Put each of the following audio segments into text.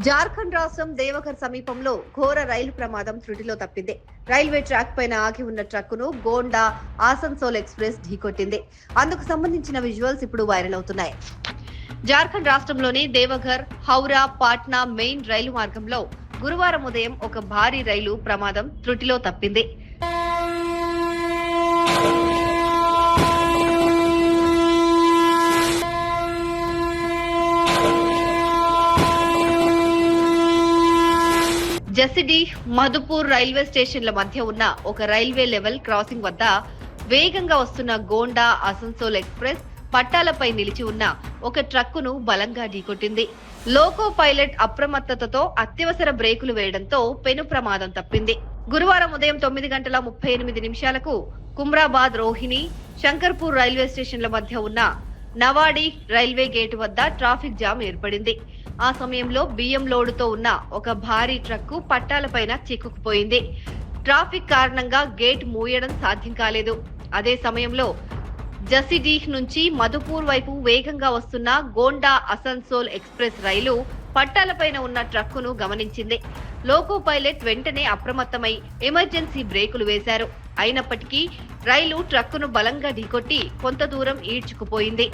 జార్ఖండ్ రాష్ట్రం దేవఘర్ సమీపంలో ఘోర రైలు ప్రమాదం త్రుటిలో తప్పింది. రైల్వే ట్రాక్ పైన ఆగి ఉన్న ట్రక్కును గోండా ఆసన్సోల్ ఎక్స్ప్రెస్ ఢీకొట్టింది. అందుకు సంబంధించిన విజువల్స్ ఇప్పుడు వైరల్ అవుతున్నాయి. జార్ఖండ్ రాష్ట్రంలోని దేవఘర్, హౌరా, పాట్నా మెయిన్ రైలు మార్గంలో గురువారం ఉదయం ఒక భారీ రైలు ప్రమాదం త్రుటిలో తప్పింది. జసిడీహ్, మధుపూర్ రైల్వే స్టేషన్ల మధ్య ఉన్న ఒక రైల్వే లెవెల్ క్రాసింగ్ వద్ద వేగంగా వస్తున్న గోండా ఆసన్సోల్ ఎక్స్ప్రెస్ పట్టాలపై నిలిచి ఉన్న ఒక ట్రక్కును బలంగా ఢీకొట్టింది. లోకో పైలట్ అప్రమత్తతతో అత్యవసర బ్రేకులు వేయడంతో పెను ప్రమాదం తప్పింది. గురువారం ఉదయం 9:38 కుమ్రాబాద్, రోహిణి, శంకర్పూర్ రైల్వే స్టేషన్ల మధ్య ఉన్న నవాడి రైల్వే గేటు వద్ద ట్రాఫిక్ జామ్ ఏర్పడింది. ఆ సమయంలో బియ్యం లోడుతో ఉన్న ఒక భారీ ట్రక్కు పట్టాలపైన చిక్కుకుపోయింది. ట్రాఫిక్ కారణంగా గేట్ మూయడం సాధ్యం కాలేదు. అదే సమయంలో జసిడీహ్ నుంచి మధుపూర్ వైపు వేగంగా వస్తున్న గోండా ఆసన్సోల్ ఎక్స్ప్రెస్ రైలు పట్టాలపైన ఉన్న ట్రక్కును గమనించింది. లోకో పైలట్ వెంటనే అప్రమత్తమై ఎమర్జెన్సీ బ్రేకులు వేశారు. అయినప్పటికీ రైలు ట్రక్కును బలంగా ఢీకొట్టి కొంత దూరం ఈడ్చుకుపోయింది.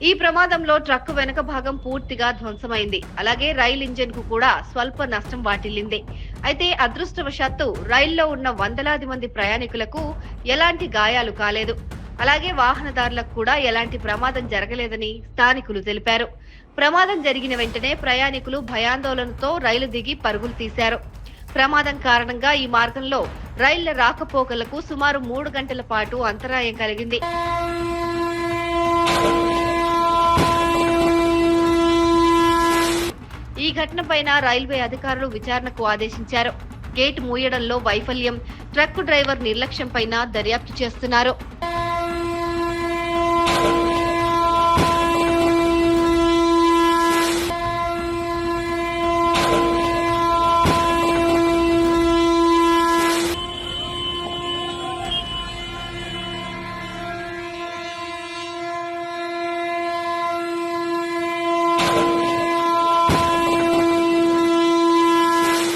ఈ ప్రమాదంలో ట్రక్కు వెనక భాగం పూర్తిగా ధ్వంసమైంది. అలాగే రైలు ఇంజిన్ కు కూడా స్వల్ప నష్టం వాటిల్లింది. అయితే అదృష్టవశాత్తు రైల్లో ఉన్న వందలాది మంది ప్రయాణికులకు ఎలాంటి గాయాలు కాలేదు. అలాగే వాహనదారులకు కూడా ఎలాంటి ప్రమాదం జరగలేదని స్థానికులు తెలిపారు. ప్రమాదం జరిగిన వెంటనే ప్రయాణికులు భయాందోళనతో రైలు దిగి పరుగులు తీశారు. ప్రమాదం కారణంగా ఈ మార్గంలో రైళ్ల రాకపోకలకు సుమారు 3 గంటల పాటు అంతరాయం కలిగింది. ఈ ఘటనపైన రైల్వే అధికారులు విచారణకు ఆదేశించారు. గేట్ మూయడంలో వైఫల్యం, ట్రక్కు డ్రైవర్ నిర్లక్ష్యంపైన దర్యాప్తు చేస్తున్నారు.